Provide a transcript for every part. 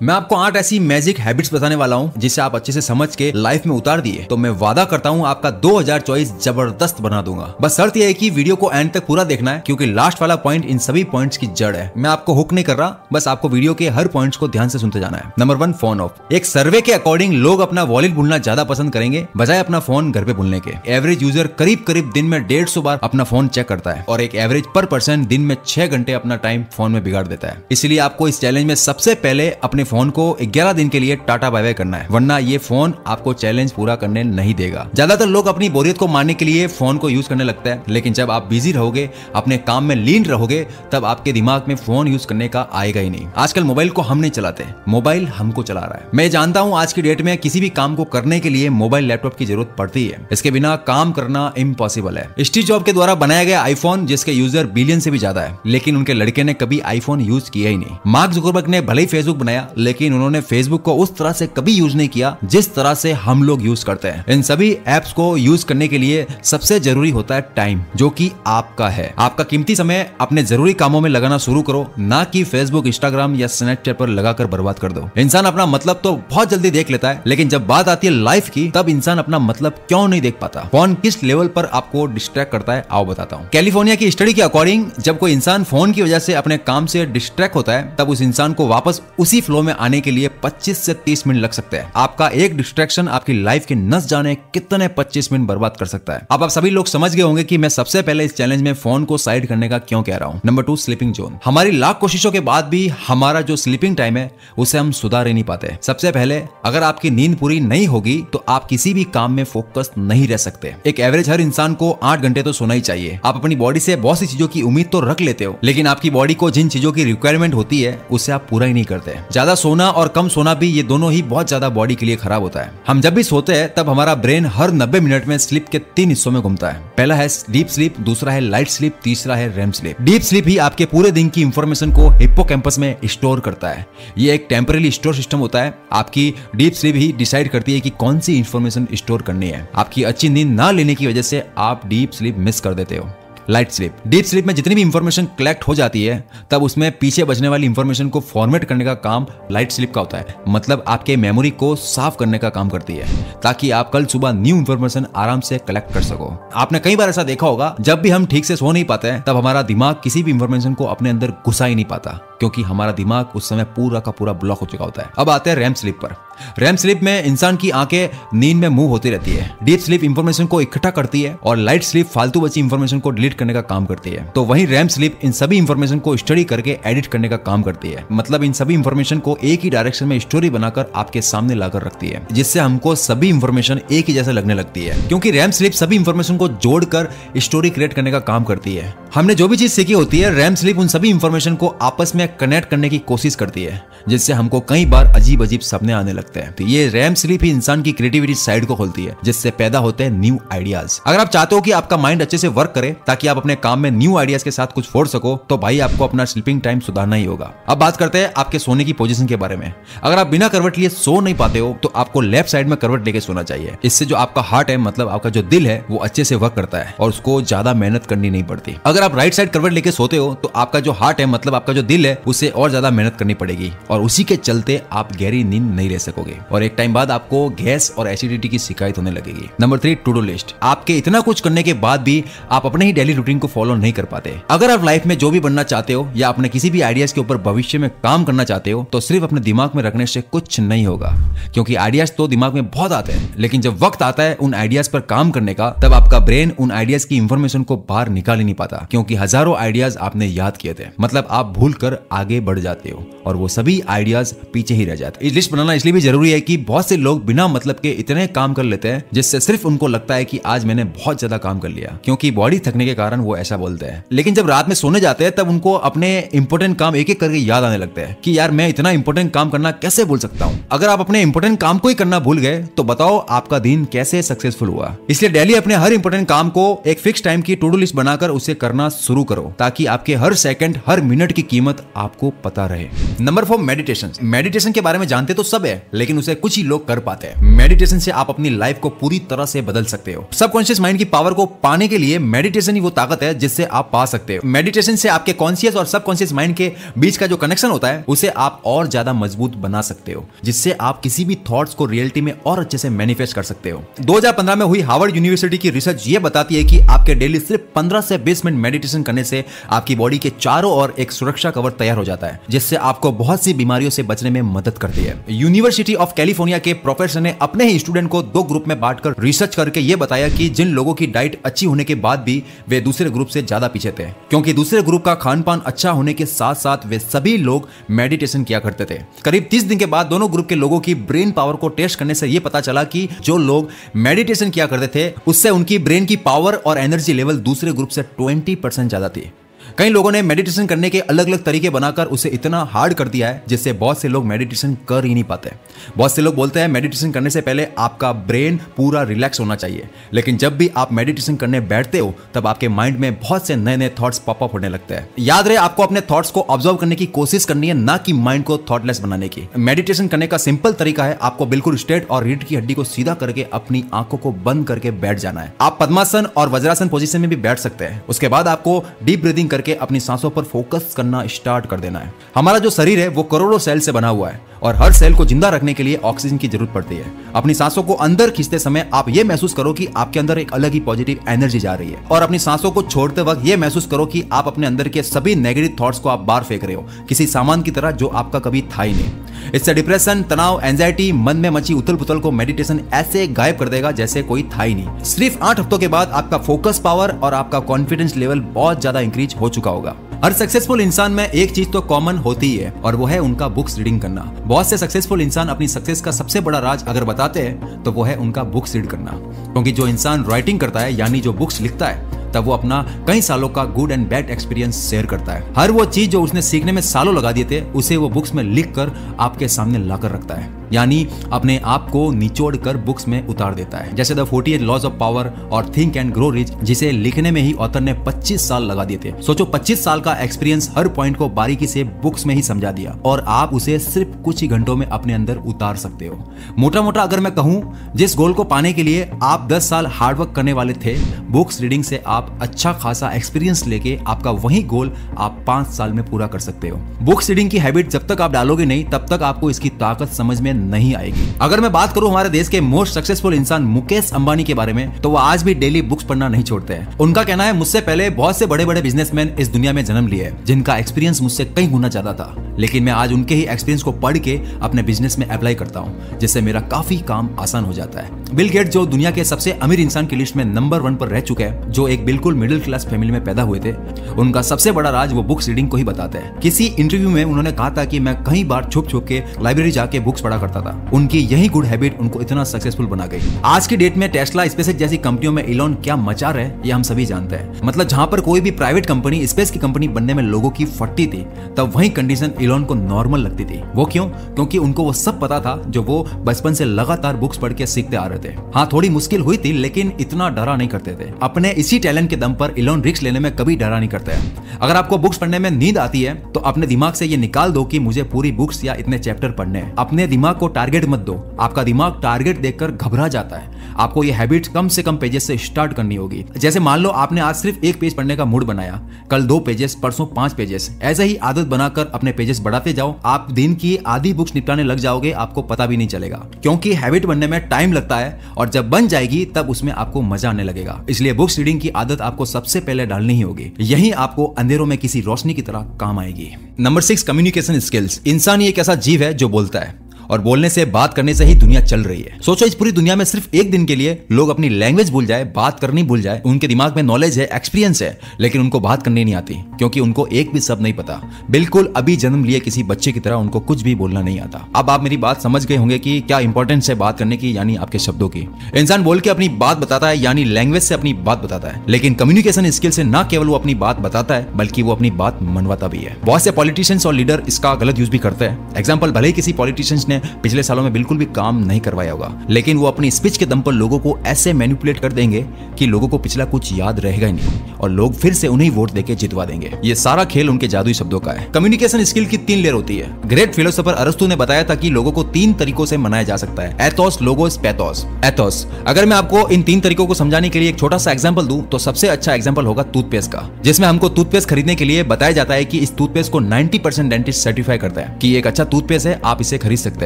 मैं आपको 8 ऐसी मैजिक हैबिट्स बताने वाला हूँ जिसे आप अच्छे से समझ के लाइफ में उतार दिए तो मैं वादा करता हूँ आपका 2024 जबरदस्त बना दूंगा। बस शर्त यह है कि वीडियो को एंड तक पूरा देखना है क्योंकि लास्ट वाला पॉइंट इन सभी पॉइंट्स की जड़ है। मैं आपको हुक नहीं कर रहा, बस आपको वीडियो के हर पॉइंट्स को ध्यान से सुनते जाना है। Number 1, phone of. एक सर्वे के अकॉर्डिंग लोग अपना वॉलेट भूलना ज्यादा पसंद करेंगे बजाय अपना फोन घर पे भूलने के। एवरेज यूजर करीब दिन में 150 बार अपना फोन चेक करता है और एक एवरेज पर पर्सन दिन में 6 घंटे अपना टाइम फोन में बिगाड़ देता है। इसलिए आपको इस चैलेंज में सबसे पहले अपने फोन को 11 दिन के लिए टाटा बाय बाय करना है, वरना ये फोन आपको चैलेंज पूरा करने नहीं देगा। ज्यादातर लोग अपनी बोरियत को मारने के लिए फोन को यूज करने लगता है, लेकिन जब आप बिजी रहोगे, अपने काम में लीन रहोगे, तब आपके दिमाग में फोन यूज करने का आएगा ही नहीं। आजकल मोबाइल को हम नहीं चलाते, मोबाइल हमको चला रहा है। मैं जानता हूं आज की डेट में किसी भी काम को करने के लिए मोबाइल लैपटॉप की जरूरत पड़ती है, इसके बिना काम करना इम्पॉसिबल है। स्टीव जॉब के द्वारा बनाया गया आईफोन जिसके यूजर बिलियन से भी ज्यादा है, लेकिन उनके लड़के ने कभी आईफोन यूज किया ही नहीं। मार्क जुकरबर्ग ने भले ही फेसबुक बनाया, लेकिन उन्होंने फेसबुक को उस तरह से कभी यूज नहीं किया जिस तरह से हम लोग यूज करते हैं। इन सभी एप्स को यूज करने के लिए सबसे जरूरी होता है टाइम, जो कि आपका है। आपका कीमती समय अपने जरूरी कामों में लगाना शुरू करो, ना कि फेसबुक, इंस्टाग्राम या स्नैपचैट पर लगाकर बर्बाद कर दो। इंसान अपना मतलब तो बहुत जल्दी देख लेता है, लेकिन जब बात आती है लाइफ की, तब इंसान अपना मतलब क्यों नहीं देख पाता। फोन किस लेवल पर आपको डिस्ट्रैक्ट करता है, आओ बताता हूँ। कैलिफोर्निया की स्टडी के अकॉर्डिंग जब कोई इंसान फोन की वजह से अपने काम से डिस्ट्रैक्ट होता है, तब उस इंसान को वापस उसी फ्लो में आने के लिए 25 से 30 मिनट लग सकते हैं। आपका एक डिस्ट्रैक्शन आपकी लाइफ के नस जाने कितने 25 मिनट बर्बाद कर सकता है। अब आप सभी लोग समझ गए होंगे कि मैं सबसे पहले इस चैलेंज में फोन को साइड करने का क्यों कह रहा हूं। Number 2, sleeping zone. हमारी लाख कोशिशों के बाद भी हमारा जो स्लीपिंग टाइम है उसे हम सुधार ही नहीं पाते। सबसे पहले, अगर आपकी नींद पूरी नहीं होगी तो आप किसी भी काम में फोकस नहीं रह सकते। एक एवरेज हर इंसान को 8 घंटे तो सोना ही चाहिए। आप अपनी बॉडी से बहुत सी चीजों की उम्मीद तो रख लेते हो, लेकिन आपकी बॉडी को जिन चीजों की रिक्वायरमेंट होती है उसे आप पूरा ही नहीं करते। ज्यादा सोना और कम सोना भी, ये दोनों ही बहुत ज्यादा बॉडी के लिए खराब होता है। हम जब भी सोते हैं तब हमारा ब्रेन हर 90 मिनट में स्लीप के 3 हिस्सों में घूमता है। पहला है डीप स्लीप, दूसरा है लाइट स्लीप, तीसरा है रेम स्लीप। डीप स्लीप ही आपके पूरे दिन की इंफॉर्मेशन को हिप्पोकैम्पस में स्टोर करता है। ये एक टेम्पररी स्टोर सिस्टम होता है। आपकी डीप स्लीप ही डिसाइड करती है कि कौन सी इंफॉर्मेशन स्टोर करनी है। आपकी अच्छी नींद ना लेने की वजह से आप डीप स्लीप मिस कर देते हो। Light sleep. डीप स्लीप में जितनी भी इंफॉर्मेशन कलेक्ट हो जाती है, तब उसमें पीछे बचने वाली इंफॉर्मेशन को फॉर्मेट करने का काम लाइट स्लीप का होता है। मतलब आपके मेमोरी को साफ करने का काम करती है, ताकि आप कल सुबह न्यू इंफॉर्मेशन आराम से कलेक्ट कर सको। आपने कई बार ऐसा देखा होगा, जब भी हम ठीक से सो नहीं पाते हैं, तब हमारा दिमाग किसी भी इंफॉर्मेशन को अपने अंदर घुसा ही नहीं पाता, क्योंकि हमारा दिमाग उस समय पूरा का पूरा ब्लॉक हो चुका होता है। अब आते हैं रैम स्लीप पर। रैम स्लीप में इंसान की आंखें नींद में मूव होती रहती है। डीप स्लीप इंफॉर्मेशन को इकट्ठा करती है और लाइट स्लीप फालतू बची इंफॉर्मेशन को डिलीट करने का काम करती है। तो वहीं रैम स्लीप इन सभी इंफॉर्मेशन को स्टडी करके एडिट करने का काम करती है। मतलब इन सभी इंफॉर्मेशन को एक ही डायरेक्शन में स्टोरी बनाकर आपके सामने लाकर रखती है, जिससे हमको सभी इंफॉर्मेशन एक ही जैसे लगने लगती है। क्योंकि रैम स्लीप सभी इंफॉर्मेशन को जोड़कर स्टोरी क्रिएट करने का काम करती है। हमने जो भी चीज सीखी होती है, रैम स्लीप उन सभी इंफॉर्मेशन को आपस में कनेक्ट करने की कोशिश करती है, जिससे हमको कई बार अजीब अजीब सपने आने लगते हैं। तो ये रैम स्लीप ही इंसान की क्रिएटिविटी साइड को खोलती है, जिससे पैदा होते हैं न्यू आइडियाज। अगर आप चाहते हो कि आपका माइंड अच्छे से वर्क करे ताकि आप अपने काम में न्यू आइडियाज के साथ कुछ फोड़ सको, तो भाई आपको अपना स्लीपिंग टाइम सुधारना ही होगा। अब बात करते हैं आपके सोने की पोजीशन के बारे में। अगर आप बिना करवट लिए सो नहीं पाते हो, तो आपको लेफ्ट साइड में करवट लेके सोना चाहिए। इससे जो आपका हार्ट है, मतलब आपका जो दिल है, वो अच्छे से वर्क करता है और उसको ज्यादा मेहनत करनी नहीं पड़ती। अगर आप राइट साइड करवट लेके सोते हो, तो आपका जो हार्ट है, मतलब आपका जो दिल है, उसे और ज्यादा मेहनत करनी पड़ेगी और उसी के चलते आप गहरी नींद नहीं ले सकोगे और एक टाइम बाद आपको गैस और एसिडिटी की शिकायत होने लगेगी। Number 3, to do list. आपके इतना कुछ करने के बाद भी आप अपने ही डेली रूटीन को फॉलो नहीं कर पाते। अगर आप लाइफ में जो भी बनना चाहते हो या अपने किसी भी आइडियाज के ऊपर भविष्य में काम करना चाहते हो, तो सिर्फ अपने दिमाग में रखने से कुछ नहीं होगा, क्योंकि आइडियाज तो दिमाग में बहुत आते हैं, लेकिन जब वक्त आता है उन आइडियाज पर काम करने का, तब आपका ब्रेन उन आइडियाज की इंफॉर्मेशन को बाहर निकाल ही नहीं पाता, क्योंकि हजारों आइडियाज आपने याद किए थे। मतलब आप भूल कर आगे बढ़ जाते हो और वो सभी आइडियाज पीछे ही रह जाते हैं। लिस्ट बनाना इसलिए भी जरूरी है कि बहुत से लोग बिना मतलब के इतने काम कर लेते हैं, जिससे सिर्फ उनको लगता है कि आज मैंने बहुत ज्यादा काम कर लिया, क्योंकि बॉडी थकने के कारण वो ऐसा बोलते हैं। लेकिन जब रात में सोने जाते हैं, तब उनको अपने इंपोर्टेंट काम एक एक करके याद आने लगते हैं कि यार मैं इतना इंपोर्टेंट काम करना कैसे भूल सकता हूँ। अगर आप अपने इंपोर्टेंट काम को ही करना भूल गए, तो बताओ आपका दिन कैसे सक्सेसफुल हुआ। इसलिए डेली अपने हर इंपोर्टेंट काम को एक फिक्स टाइम की टू डू लिस्ट बनाकर उसे करना शुरू करो, ताकि आपके हर सेकंड, हर मिनट की कीमत आपको पता रहे। Number 4, meditation. मेडिटेशन के बारे में जानते तो सब है, लेकिन उसे कुछ ही लोग कर पाते हैं। मेडिटेशन से आप अपनी लाइफ को पूरी तरह से बदल सकते हो। सबकॉन्शियस माइंड की पावर को पाने के लिए मेडिटेशन ही वो ताकत है जिससे आप पा सकते हो। मेडिटेशन से आपके कॉन्शियस और सबकॉन्शियस माइंड के बीच का जो कनेक्शन होता है उसे आप और ज्यादा मजबूत बना सकते हो, जिससे आप किसी भी थॉट्स को रियलिटी में और अच्छे से मैनिफेस्ट कर सकते हो। 2015 में हुई हार्वर्ड यूनिवर्सिटी की रिसर्च ये बताती है कि आपके डेली सिर्फ 15 से 20 मिनट मेडिटेशन करने से आपकी बॉडी के चारों ओर एक सुरक्षा कवर तैयार हो जाता है, जिससे आपको बहुत सी बीमारियों से बचने में मदद करती है। यूनिवर्सिटी ऑफ कैलिफोर्निया के प्रोफेसर ने अपने ही स्टूडेंट को 2 ग्रुप में बांटकर रिसर्च करके ये बताया कि जिन लोगों की डाइट अच्छी होने के बाद भी वे दूसरे ग्रुप से ज्यादा पीछे थे, क्योंकि दूसरे ग्रुप का खान पान अच्छा होने के साथ साथ वे सभी लोग मेडिटेशन किया करते थे। करीब 30 दिन के बाद दोनों ग्रुप के लोगों की ब्रेन पावर को टेस्ट करने से यह पता चला कि जो लोग मेडिटेशन किया करते थे उससे उनकी ब्रेन की पावर और एनर्जी लेवल दूसरे ग्रुप से 20% ज्यादा थी। कई लोगों ने मेडिटेशन करने के अलग अलग तरीके बनाकर उसे इतना हार्ड कर दिया है जिससे बहुत से लोग मेडिटेशन कर ही नहीं पाते। बहुत से लोग बोलते हैं मेडिटेशन करने से पहले आपका ब्रेन पूरा रिलैक्स होना चाहिए, लेकिन जब भी आप मेडिटेशन करने बैठते हो तब आपके माइंड में बहुत से नए नए थॉट्स पॉप अप होने लगते हैं। याद रहे, आपको अपने थॉट्स को ऑब्जर्व करने की कोशिश करनी है, ना कि माइंड को थॉटलेस बनाने की। मेडिटेशन करने का सिंपल तरीका है आपको बिल्कुल स्ट्रेट और रीढ़ की हड्डी को सीधा करके अपनी आंखों को बंद करके बैठ जाना है। आप पद्मासन और वज्रासन पोजीशन में भी बैठ सकते हैं। उसके बाद आपको डीप ब्रीदिंग करके अपनी सांसों पर फोकस करना स्टार्ट कर देना है। हमारा जो शरीर है वो करोड़ों सेल से बना हुआ है और हर सेल को जिंदा रखने के लिए ऑक्सीजन की जरूरत पड़ती है। अपनी सांसों को अंदर खींचते समय आप ये महसूस करो कि आपके अंदर एक अलग ही पॉजिटिव एनर्जी जा रही है, और अपनी सांसों को छोड़ते वक्त ये महसूस करो कि आप अपने अंदर के सभी नेगेटिव थॉट्स को आप बाहर फेंक रहे हो, किसी सामान की तरह जो आपका कभी था ही नहीं। इससे डिप्रेशन, तनाव, एंजाइटी, मन में मची उथल पुथल को मेडिटेशन ऐसे गायब कर देगा जैसे कोई था ही नहीं। सिर्फ 8 हफ्तों के बाद आपका फोकस पावर और आपका कॉन्फिडेंस लेवल बहुत ज्यादा इंक्रीज हो चुका होगा। हर सक्सेसफुल इंसान में एक चीज तो कॉमन होती ही है और वो है उनका बुक्स रीडिंग करना। बहुत से सक्सेसफुल इंसान अपनी सक्सेस का सबसे बड़ा राज अगर बताते हैं तो वो है उनका बुक्स रीड करना, क्योंकि जो इंसान राइटिंग करता है यानी जो बुक्स लिखता है तब वो अपना कई सालों का good and bad experience share करता है। हर वो चीज जो उसने सीखने में सालों लगा दिए थे उसे वो बुक्स में लिख कर आपके सामने लाकर रखता है, यानी अपने आप को निचोड़ कर बुक्स में उतार देता है। जैसे द 48 लॉज ऑफ पावर और थिंक एंड ग्रो रिच, जिसे लिखने में ही ऑथर ने 25 साल लगा दिए थे। सोचो 25 साल का एक्सपीरियंस हर पॉइंट को बारीकी से बुक्स में ही समझा दिया और आप उसे सिर्फ कुछ ही घंटों में अपने अंदर उतार सकते हो। मोटा मोटा अगर मैं कहूं, जिस गोल को पाने के लिए आप 10 साल हार्डवर्क करने वाले थे, बुक्स रीडिंग से आप अच्छा खासा एक्सपीरियंस लेके आपका वही गोल आप 5 साल में पूरा कर सकते हो। बुक्स रीडिंग की हैबिट जब तक आप डालोगे नहीं तब तक आपको इसकी ताकत समझ में नहीं आएगी। अगर मैं बात करूं हमारे देश के मोस्ट सक्सेसफुल इंसान मुकेश अंबानी के बारे में, तो वो आज भी डेली बुक्स पढ़ना नहीं छोड़ते हैं। उनका कहना है, मुझसे पहले बहुत से बड़े बड़े बिजनेसमैन इस दुनिया में जन्म लिए जिनका एक्सपीरियंस मुझसे कई गुना ज्यादा था, लेकिन मैं आज उनके ही एक्सपीरियंस को पढ़ के अपने बिजनेस में अप्लाई करता हूं, जिससे मेरा काफी काम आसान हो जाता है। बिल गेट्स, जो दुनिया के सबसे अमीर इंसान की लिस्ट में नंबर 1 पर रह चुके हैं, जो एक बिल्कुल मिडिल क्लास फैमिली में पैदा हुए थे, उनका सबसे बड़ा राज वो बुक्स रीडिंग को ही बताते हैं। किसी इंटरव्यू में उन्होंने कहा था कि मैं कई बार छुप छुप के लाइब्रेरी जाके बुक्स पढ़ा करता था। उनकी यही गुड हैबिट उनको इतना सक्सेसफुल बना गई। आज की डेट में टेस्ला, स्पेसएक्स जैसी कंपनियों में इलॉन क्या मचा रहे हैं ये हम सभी जानते हैं। मतलब जहां पर कोई भी प्राइवेट कंपनी स्पेस की कंपनी बनने में लोगों की फटती थी, तब वही कंडीशन इलॉन को नॉर्मल लगती थी। वो क्यों? क्योंकि उनको वो सब पता था जो वो बचपन से लगातार बुक्स पढ़ के सीखते आ रहे थे। हाँ, थोड़ी मुश्किल हुई थी, लेकिन इतना डरा नहीं करते थे। अपने इसी टैलेंट के दम पर इलॉन रिस्क लेने में कभी डरा नहीं करते हैं। अगर आपको बुक्स पढ़ने में नींद आती है तो अपने दिमाग से ये निकाल दो कि मुझे पूरी बुक्स या इतने चैप्टर पढ़ने हैं। अपने दिमाग को टारगेट मत दो। आपका दिमाग टारगेट देखकर घबरा जाता है। आपको ये हैबिट कम से कम पेजेस से स्टार्ट करनी होगी। जैसे मान लो आपने आज सिर्फ 1 पेज पढ़ने का मूड बनाया, कल 2 पेजेस, परसों 5 पेजेस, ऐसे ही आदत बनाकर अपने पेजेस बढ़ाते जाओ। आप दिन की आधी बुक्स निपटाने लग जाओगे, आपको पता भी नहीं चलेगा, क्योंकि हैबिट बनने में टाइम लगता है और जब बन जाएगी तब उसमें आपको मजा आने लगेगा। इसलिए बुक्स रीडिंग की आदत आपको सबसे पहले डालनी ही होगी। यही आपको अंधेरों में किसी रोशनी की तरह काम आएगी। Number 6, communication skills. इंसान एक ऐसा जीव है जो बोलता है और बोलने से, बात करने से ही दुनिया चल रही है। सोचो इस पूरी दुनिया में सिर्फ एक दिन के लिए लोग अपनी लैंग्वेज भूल जाए, बात करनी भूल जाए। उनके दिमाग में नॉलेज है, एक्सपीरियंस है, लेकिन उनको बात करनी नहीं आती, क्योंकि उनको एक भी शब्द नहीं पता। बिल्कुल अभी जन्म लिए किसी बच्चे की तरह उनको कुछ भी बोलना नहीं आता। अब आप मेरी बात समझ गए होंगे कि क्या इंपॉर्टेंस है बात करने की, यानी आपके शब्दों की। इंसान बोल के अपनी बात बताता है, यानी लैंग्वेज से अपनी बात बताता है, लेकिन कम्युनिकेशन स्किल से न केवल वो अपनी बात बताता है बल्कि वो अपनी बात मनवाता भी है। बहुत से पॉलिटिशियंस और लीडर इसका गलत यूज भी करते हैं। एग्जाम्पल, भले ही किसी पॉलिटिशियंस ने पिछले सालों में बिल्कुल भी काम नहीं करवाया होगा, लेकिन वो अपनी स्पीच के दम पर लोगों को ऐसे मैनिपुलेट कर देंगे कि लोगों को पिछला कुछ याद रहेगा ही नहीं और लोग फिर से उन्हें वोट देके जितवा देंगे। ये सारा खेल उनके जादुई शब्दों का है। कम्युनिकेशन स्किल की 3 लेयर होती है। ग्रेट फिलोसोफर अरस्तु ने बताया था कि लोगों को 3 तरीकों से मनाया जा सकता है, एथोस, लोगोस, पैथोस। एथोस, अगर मैं आपको इन 3 तरीकों को समझाने के लिए एक छोटा सा एग्जांपल दूं तो सबसे अच्छा एग्जांपल होगा टूथपेस्ट का, जिसमें हमको टूथपेस्ट खरीदने के लिए बताया जाता है कि इस टूथपेस्ट को 90% डेंटिस्ट सर्टिफाई करता है कि एक अच्छा टूथपेस्ट है, आप इसे खरीद सकते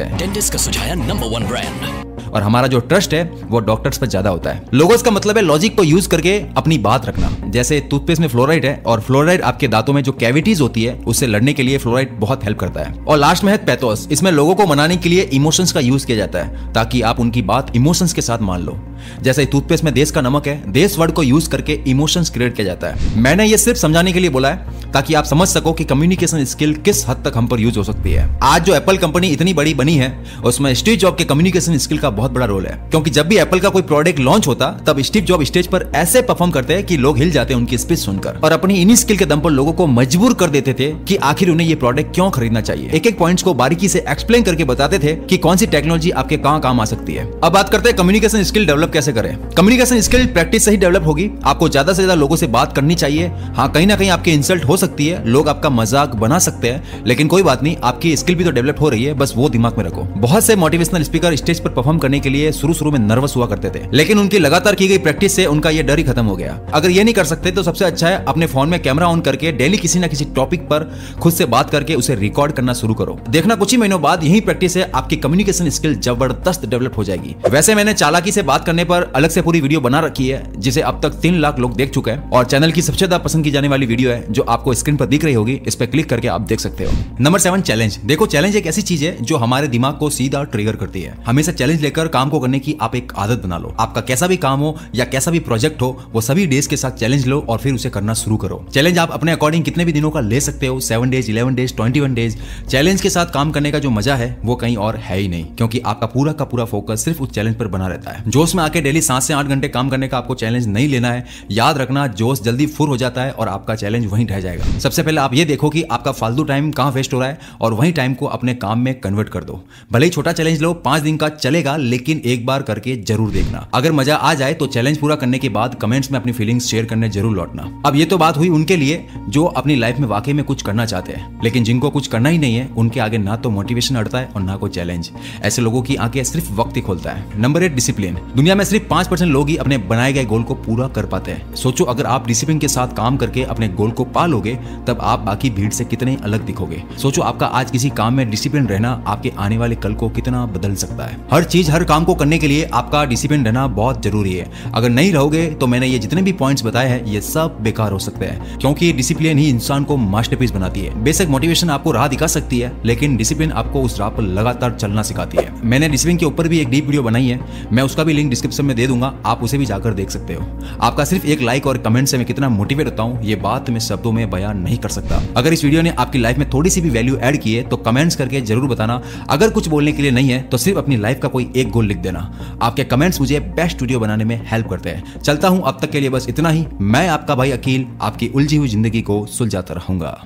हैं। डेंटिस्ट का सुझाया नंबर 1 ब्रांड। और हमारा जो ट्रस्ट है वो डॉक्टर्स पर ज्यादा होता है। लोगोस का मतलब है लॉजिक को यूज करके अपनी बात रखना। जैसे टूथपेस्ट में फ्लोराइड है और फ्लोराइड आपके दांतों में जो कैविटीज होती है उससे लड़ने के लिए फ्लोराइड बहुत हेल्प करता है। और लास्ट में है पैथोस, इसमें लोगों को मनाने के लिए इमोशंस का यूज किया जाता है ताकि आप उनकी बात इमोशंस के साथ मान लो। जैसे टूथपेस्ट में देश का नमक है, देश वर्ड को यूज करके इमोशंस क्रिएट किया जाता है। मैंने ये सिर्फ समझाने के लिए बोला है ताकि आप समझ सको कि कम्युनिकेशन स्किल किस हद तक हम पर यूज हो सकती है। आज जो एप्पल कंपनी इतनी बड़ी बनी है उसमें स्टीव जॉब के कम्युनिकेशन स्किल का बहुत बड़ा रोल है, क्योंकि जब भी एप्पल का कोई प्रोडक्ट लॉन्च होता तब स्टीव जॉब स्टेज पर ऐसे परफॉर्म करते हैं कि लोग हिल जाते हैं उनकी स्पीच सुनकर, और अपनी इन्हीं स्किल के दम पर लोगों को मजबूर कर देते थे कि आखिर उन्हें ये प्रोडक्ट क्यों खरीदना चाहिए। एक एक पॉइंट्स को बारीकी से एक्सप्लेन करके बताते थे कि कौन सी टेक्नोलॉजी आपके कहां काम आ सकती है। अब बात करते हैं कम्युनिकेशन स्किल डेवलप कैसे करें। कम्युनिकेशन स्किल प्रैक्टिस से ही डेवलप होगी। आपको ज्यादा से ज्यादा लोगों से बात करनी चाहिए। हाँ, कहीं ना कहीं आपकी इंसल्ट हो सकती है, लोग आपका मजाक बना सकते हैं, लेकिन कोई बात नहीं, आपकी स्किल भी तो डेवलप हो रही है, बस वो दिमाग में रखो। बहुत से मोटिवेशनल स्पीकर स्टेज पर परफॉर्म करने के लिए शुरू में नर्वस हुआ करते थे, लेकिन उनकी लगातार की गई प्रैक्टिस से उनका ये डर ही खत्म हो गया। अगर ये नहीं कर सकते तो सबसे अच्छा है अपने फोन में कैमरा ऑन करके डेली किसी ना किसी टॉपिक पर खुद से बात करके उसे रिकॉर्ड करना शुरू करो। देखना कुछ ही महीनों बाद यही प्रैक्टिस से आपकी कम्युनिकेशन स्किल जबरदस्त डेवलप हो जाएगी। वैसे मैंने चालाकी से बात करने पर अलग से पूरी वीडियो बना रखी है जिसे अब तक 3 लाख लोग देख चुके हैं, और चैनल की सबसे ज्यादा पसंद की जाने वाली वीडियो है जो आपको स्क्रीन पर दिख रही होगी, इस पर क्लिक करके आप देख सकते हो। Number 7, challenge. देखो, चैलेंज एक ऐसी चीज है जो हमारे दिमाग को सीधा ट्रिगर करती है। हमेशा चैलेंज लेकर काम को करने की आप एक आदत बना लो। आपका कैसा भी काम हो या कैसा भी प्रोजेक्ट हो, वो सभी डेज के साथ चैलेंज लो और फिर उसे करना शुरू करो। चैलेंज आप अपने अकॉर्डिंग कितने भी दिनों का ले सकते हो, 7 डेज, 11 डेज, 21 डेज। चैलेंज के साथ काम करने का जो मजा है वो कहीं और है ही नहीं, क्योंकि आपका पूरा का पूरा फोकस सिर्फ उस चैलेंज पर बना रहता है। जोश में आके डेली 7 से 8 घंटे काम करने का आपको चैलेंज नहीं लेना है। याद रखना, जोश जल्दी फुर हो जाता है और आपका चैलेंज वहीं ढह जाएगा। सबसे पहले आप ये देखो कि आपका फालतू टाइम कहां वेस्ट हो रहा है और वहीं टाइम को अपने काम में कन्वर्ट कर दो। भले ही छोटा चैलेंज लो, 5 दिन का चलेगा, लेकिन एक बार करके जरूर देखना। अगर मजा आ जाए तो चैलेंज पूरा करने के बाद कमेंट्स में अपनी फीलिंग्स शेयर करने जरूर लौटना। अब ये तो बात हुई उनके लिए जो अपनी लाइफ में वाकई में कुछ करना चाहते हैं, लेकिन जिनको कुछ करना ही नहीं है उनके आगे ना तो मोटिवेशन अड़ता है और ना कोई चैलेंज। ऐसे लोगों की आंखें सिर्फ वक्त ही खोलता है। Number 8, discipline. दुनिया में सिर्फ 5% लोग ही अपने बनाए गए गोल को पूरा कर पाते हैं। सोचो, अगर आप डिसिप्लिन के साथ काम करके अपने गोल को पा लोगे तब आप बाकी भीड़ से कितने अलग दिखोगे। सोचो, आपका आज किसी काम में डिसिप्लिन रहना आपके आने वाले कल को कितना बदल सकता है। हर चीज, हर काम को करने के लिए आपका डिसिप्लिन रहना बहुत जरूरी है। अगर नहीं रहोगे तो मैंने ये जितने भी पॉइंट्स बताए हैं ये सब बेकार हो सकते हैं, क्योंकि डिसिप्लिन ही इंसान को मास्टरपीस बनाती है। बेसिक मोटिवेशन आपको राह दिखा सकती है, लेकिन डिसिप्लिन आपको उस राह पर लगातार चलना सिखाती है। मैंने डिसिप्लिन के ऊपर भी एक डीप वीडियो बनाई है, मैं उसका भी लिंक डिस्क्रिप्शन में दे दूंगा, आप उसे भी जाकर देख सकते हो। आपका सिर्फ एक लाइक और कमेंट से मैं कितना मोटिवेट होता हूँ ये बात मैं शब्दों में बयान नहीं कर सकता। अगर इस वीडियो ने आपकी लाइफ में थोड़ी सी भी वैल्यू ऐड की है तो कमेंट्स करके जरूर बताना। अगर कुछ बोलने के लिए नहीं है तो सिर्फ अपनी लाइफ का कोई एक गोल लिख देना। आपके कमेंट्स मुझे बेस्ट वीडियो बनाने में हेल्प करते हैं। चलता हूं, अब तक के लिए बस इतना ही। मैं आपका भाई अकील आपकी उलझी हुई जिंदगी को सुलझाता रहूंगा।